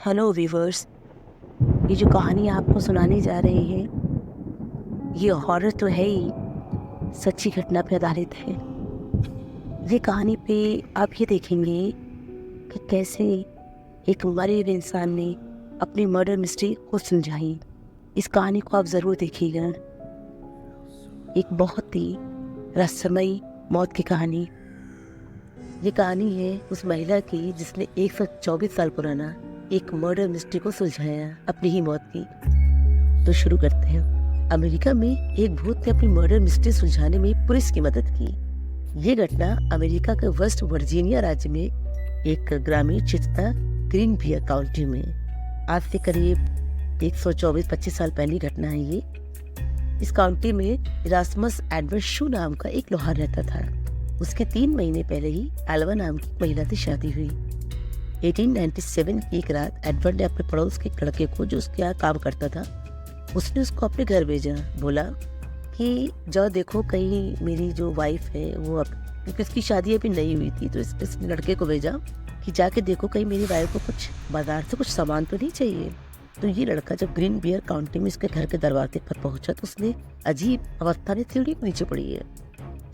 Hello viewers, ये जो कहानी आपको सुनाने जा रहे हैं ये हॉरर तो है ही, सच्ची घटना पे आधारित है। ये कहानी पे आप ये देखेंगे कि कैसे एक मरे हुए इंसान ने अपनी मर्डर मिस्ट्री को सुलझाई। इस कहानी को आप ज़रूर देखिएगा। एक बहुत ही रहस्यमयी मौत की कहानी। ये कहानी है उस महिला की जिसने 124 साल पुराना एक मर्डर मिस्ट्री को सुलझाया अपनी ही मौत की। तो शुरू करते हैं। अमेरिका में एक भूत ने अपनी मर्डर मिस्ट्री सुलझाने में पुलिस की मदद की। ये घटना अमेरिका के वेस्ट वर्जीनिया राज्य में एक ग्रामीण क्षेत्र था, ग्रीनवियर काउंटी में। आज से करीब 124-25 साल पहली घटना है ये। इस काउंटी में इरास्मस एडवर्ड शू नाम का एक लोहार रहता था। उसके 3 महीने पहले ही एल्वा नाम की महिला से शादी हुई। 1897 की एक रात एडवर्ड ने अपने पड़ोस के लड़के को, जो उसके यहाँ काम करता था, उसने उसको अपने घर भेजा। बोला कि जाओ देखो कहीं मेरी जो वाइफ है वो, अब क्योंकि उसकी शादी अभी नहीं हुई थी, तो इस लड़के को भेजा कि जाके देखो कहीं मेरी वाइफ को कुछ बाजार से कुछ सामान तो नहीं चाहिए। तो ये लड़का जब ग्रीनवियर काउंटी में उसके घर के दरवाजे पर पहुंचा तो उसने अजीब अवस्था में सीढ़ी के नीचे पड़ी है।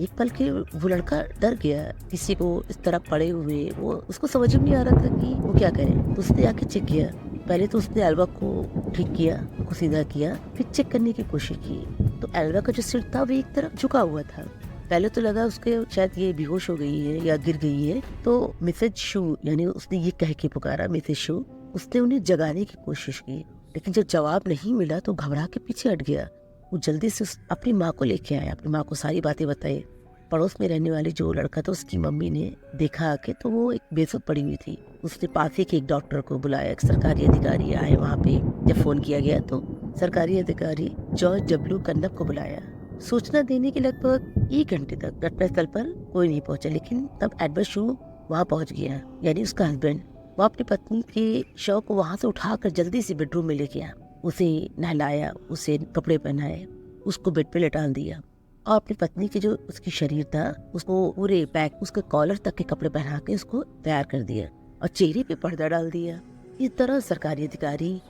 एक पल के वो लड़का डर गया, किसी को इस तरह पड़े हुए, वो उसको समझ में नहीं आ रहा था कि वो क्या करे। तो उसने आके चेक किया। पहले तो उसने एल्वा को ठीक किया, को सीधा किया, फिर चेक करने की कोशिश की। तो एल्वा का जो सिर था वो एक तरफ झुका हुआ था। पहले तो लगा उसके शायद ये बेहोश हो गई है या गिर गई है। तो मिसेज शू, यानी उसने ये कह के पुकारा मिसेज शू। उसने उन्हें जगाने की कोशिश की, लेकिन जब जवाब नहीं मिला तो घबरा के पीछे हट गया। वो जल्दी से अपनी माँ को लेके आया, अपनी माँ को सारी बातें बताई। पड़ोस में रहने वाली जो लड़का था उसकी मम्मी ने देखा आके तो वो एक बेसुध पड़ी हुई थी। उसने पास ही के एक डॉक्टर को बुलाया, एक सरकारी अधिकारी आए वहाँ पे। जब फोन किया गया तो सरकारी अधिकारी जॉर्ज डब्ल्यू कन्नप को बुलाया। सूचना देने के लगभग 1 घंटे तक घटनास्थल पर कोई नहीं पहुंचा, लेकिन तब एडवर्ड शू वहाँ पहुँच गया, यानी उसका हस्बैंड। वो अपनी पत्नी के शव को वहाँ से उठाकर जल्दी से बेडरूम में लेके आया। उसे नहलाया, उसे कपड़े पहनाए, उसको बेड पे लेटा दिया और अपनी पत्नी के जो उसकी शरीर था उसको पूरे बैक, उसके कॉलर तक के कपड़े पहना के उसको तैयार कर दिया और चेहरे पे पर्दा डाल दिया। इस तरह सरकारी अधिकारी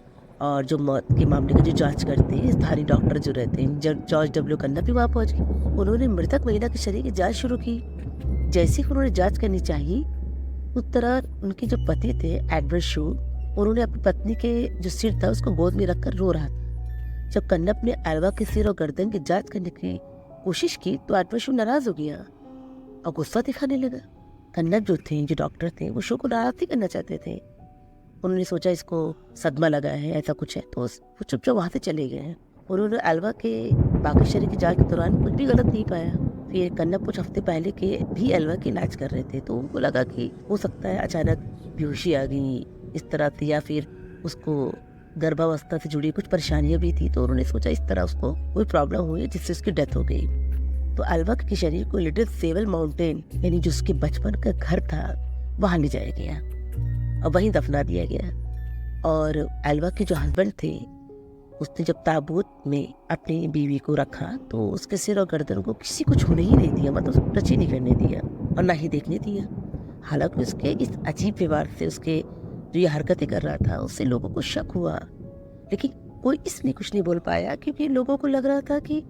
और जो मौत के मामले की जो जांच करते हैं स्थानीय डॉक्टर जो रहते हैं, जॉर्ज डब्ल्यू कन्नप भी वहाँ पहुँच गए। उन्होंने मृतक महिला के शरीर की जाँच शुरू की। जैसे ही उन्होंने जाँच करनी चाहिए उस तरह उनके जो पति थे एडवर्ड शू, उन्होंने अपनी पत्नी के जो सिर था उसको गोद में रखकर रो रहा था। जब कन्नप ने एल्वा के सिर और गर्दन की जांच करने की कोशिश की तो एडवर्ड शू नाराज हो गया और गुस्सा दिखाने लगा। कन्नप जो थे, जो डॉक्टर थे, वो शू को नाराज नहीं करना चाहते थे। उन्होंने सोचा इसको सदमा लगा है, ऐसा कुछ है, तो वो चुपचाप वहाँ से चले गए। उन्होंने एल्वा के बाकी शरीर की जांच के दौरान कुछ भी गलत नहीं पाया। फिर कन्नप कुछ हफ्ते पहले के भी एल्वा के इलाज कर रहे थे, तो उनको लगा कि हो सकता है अचानक बेहोशी आ गई इस तरह थी, या फिर उसको गर्भावस्था से जुड़ी कुछ परेशानियां भी थी। तो उन्होंने सोचा इस तरह उसको कोई प्रॉब्लम हुई जिससे उसकी डेथ हो गई। तो एल्वा के शरीर को लिटिल सेवल माउंटेन, यानी जो उसके बचपन का घर था, वहां ले जाया गया और वहीं दफना दिया गया। और एल्वा के जो हस्बैंड थे, उसने जब ताबूत में अपनी बीवी को रखा तो उसके सिर और गर्दन को किसी को छूने ही नहीं दिया, मतलब उसको टच ही नहीं करने दिया और ना ही देखने दिया। हालांकि उसके इस अजीब व्यवहार से, उसके जो ये हरकतें कर रहा था, उससे लोगों को शक हुआ, लेकिन कोई इसलिए कुछ नहीं बोल पाया क्योंकि लोगों को लग रहा था कि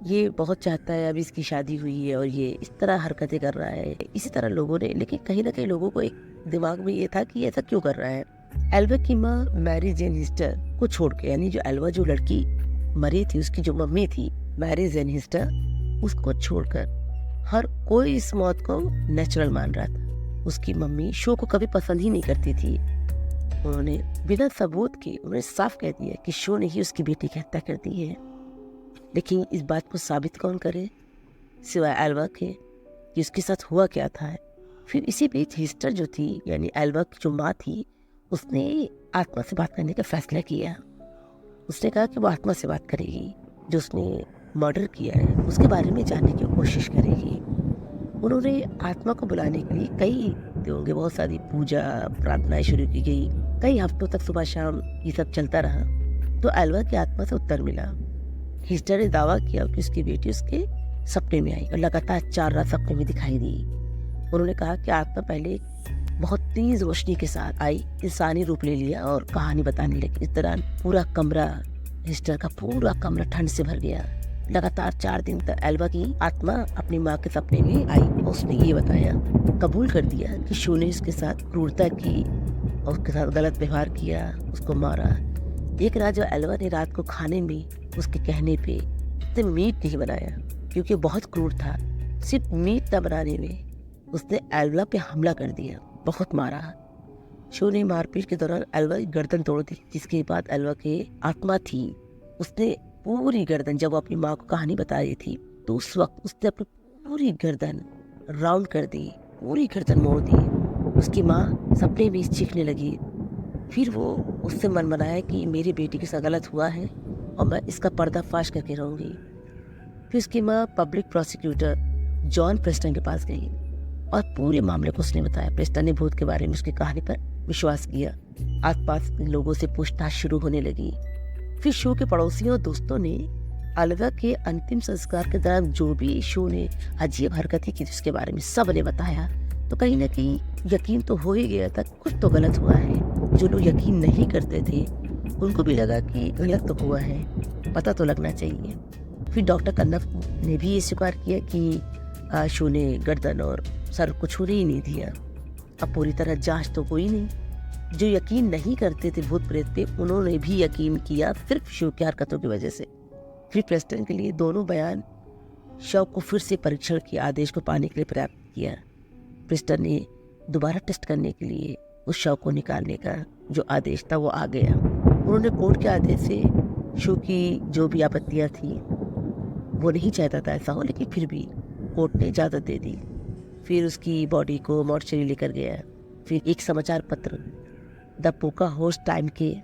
ये बहुत चाहता है, अभी इसकी शादी हुई है और ये इस तरह हरकतें कर रहा है। इसी तरह लोगों ने, लेकिन कहीं ना कहीं लोगों को एक दिमाग में ये था कि ऐसा क्यों कर रहा है। एल्वा की माँ मैरी जेन हिस्टर को छोड़ के, यानी जो एल्वा जो लड़की मरी थी उसकी जो मम्मी थी मैरी जेन हिस्टर, उसको छोड़कर हर कोई इस मौत को नेचुरल मान रहा था। उसकी मम्मी शो को कभी पसंद ही नहीं करती थी। उन्होंने बिना सबूत के उन्होंने साफ कह दिया कि शो ने ही उसकी बेटी की हत्या कर दी है। लेकिन इस बात को साबित कौन करे सिवाय एल्वा के कि उसके साथ हुआ क्या था। फिर इसी बीच हिस्टर जो थी, यानी एल्वा की जो माँ थी, उसने आत्मा से बात करने का फैसला किया। उसने कहा कि वो आत्मा से बात करेगी, जो उसने मर्डर किया है उसके बारे में जानने की कोशिश करेगी। उन्होंने आत्मा को बुलाने के लिए कई होंगे बहुत सारी पूजा प्रार्थनाएं शुरू की गई। कई हफ्तों तक सुबह शाम ये सब चलता रहा तो एल्वा की आत्मा से उत्तर मिला। हिस्टर ने दावा किया कि उसकी बेटी उसके सपने में आई और लगातार 4 रात सपने में दिखाई दी। उन्होंने कहा कि आत्मा पहले बहुत तेज रोशनी के साथ आई, इंसानी रूप ले लिया और कहानी बताने लगी। इस दौरान पूरा कमरा, हिस्टर का पूरा कमरा ठंड से भर गया। लगातार 4 दिन तक एल्वा की आत्मा अपनी माँ के सपने में आई। उसने ये बताया, कबूल कर दिया कि शो ने उसके साथ क्रूरता की और उसके साथ गलत व्यवहार किया, उसको मारा। एक रात जो एल्वा ने रात को खाने में उसके कहने पे उसने मीट नहीं बनाया क्योंकि बहुत क्रूर था। सिर्फ मीट न बनाने में उसने एल्वा पे हमला कर दिया, बहुत मारा। शो ने मारपीट के दौरान एल्वा की गर्दन तोड़ दी, जिसके बाद एल्वा की आत्मा थी, उसने पूरी गर्दन, जब वो अपनी माँ को कहानी बता रही थी तो उस वक्त उसने अपनी पूरी गर्दन राउंड कर दी, पूरी गर्दन मोड़ दी। उसकी माँ सपने में चीखने लगी। फिर वो उससे मन बनाया कि मेरी बेटी के साथ गलत हुआ है और मैं इसका पर्दाफाश करके रहूँगी। फिर उसकी माँ पब्लिक प्रोसिक्यूटर जॉन प्रेस्टन के पास गई और पूरे मामले को उसने बताया। प्रेस्टन ने भूत के बारे में उसकी कहानी पर विश्वास किया। आसपास के लोगों से पूछताछ शुरू होने लगी। फिर शो के पड़ोसियों और दोस्तों ने एल्वा के अंतिम संस्कार के दौरान जो भी शो ने अजीब हरकतें की उसके बारे में सब ने बताया। तो कहीं ना कहीं यकीन तो हो ही गया था कुछ तो गलत हुआ है। जो लोग यकीन नहीं करते थे उनको भी लगा कि गलत तो हुआ है, पता तो लगना चाहिए। फिर डॉक्टर कन्नफ ने भी ये स्वीकार किया कि शो ने गर्दन और सर को छूने ही नहीं दिया। अब पूरी तरह जांच तो हुई नहीं। जो यकीन नहीं करते थे भूत प्रेत पे, उन्होंने भी यकीन किया सिर्फ शो की हरकतों की वजह से। फिर प्रेस्टन के लिए दोनों बयान शव को फिर से परीक्षण के आदेश को पाने के लिए पर्याप्त किया। प्रेस्टन ने दोबारा टेस्ट करने के लिए उस शव को निकालने का जो आदेश था वो आ गया। उन्होंने कोर्ट के आदेश से शो की जो भी आपत्तियां थी, वो नहीं चाहता था ऐसा हो, लेकिन फिर भी कोर्ट ने इजाज़त दे दी। फिर उसकी बॉडी को मॉर्चरी लेकर गया। फिर एक समाचार पत्र द पोका हॉर्स टाइम के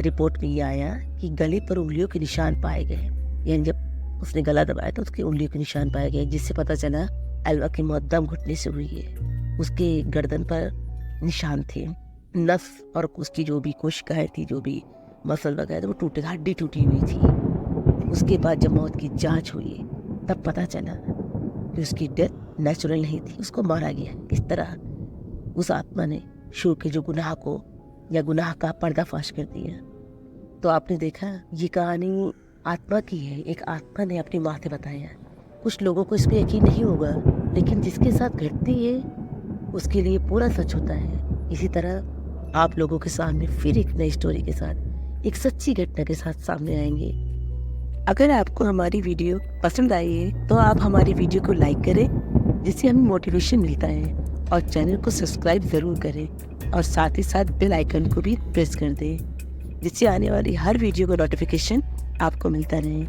रिपोर्ट में ये आया कि गले पर उंगलियों के निशान पाए गए। यानी जब उसने गला दबाया तो उसकी उंगलियों के निशान पाए गए, जिससे पता चला एल्वा की मौत दम घुटने से हुई है। उसके गर्दन पर निशान थे, नस और उसकी जो भी कोशिकाएं थी, जो भी मसल वगैरह, वो टूटे, हड्डी टूटी हुई थी। उसके बाद जब मौत की जांच हुई तब पता चला कि उसकी डेथ नेचुरल नहीं थी, उसको मारा गया। इस तरह उस आत्मा ने शो के जो गुनाह को या गुनाह का पर्दाफाश कर दिया। तो आपने देखा, ये कहानी आत्मा की है। एक आत्मा ने अपनी माँ से बताया। कुछ लोगों को इस पर यकीन नहीं होगा, लेकिन जिसके साथ घटती है उसके लिए पूरा सच होता है। इसी तरह आप लोगों के सामने फिर एक नई स्टोरी के साथ, एक सच्ची घटना के साथ सामने आएंगे। अगर आपको हमारी वीडियो पसंद आई है तो आप हमारी वीडियो को लाइक करें, जिससे हमें मोटिवेशन मिलता है, और चैनल को सब्सक्राइब ज़रूर करें और साथ ही साथ बेल आइकन को भी प्रेस कर दें, जिससे आने वाली हर वीडियो का नोटिफिकेशन आपको मिलता रहे।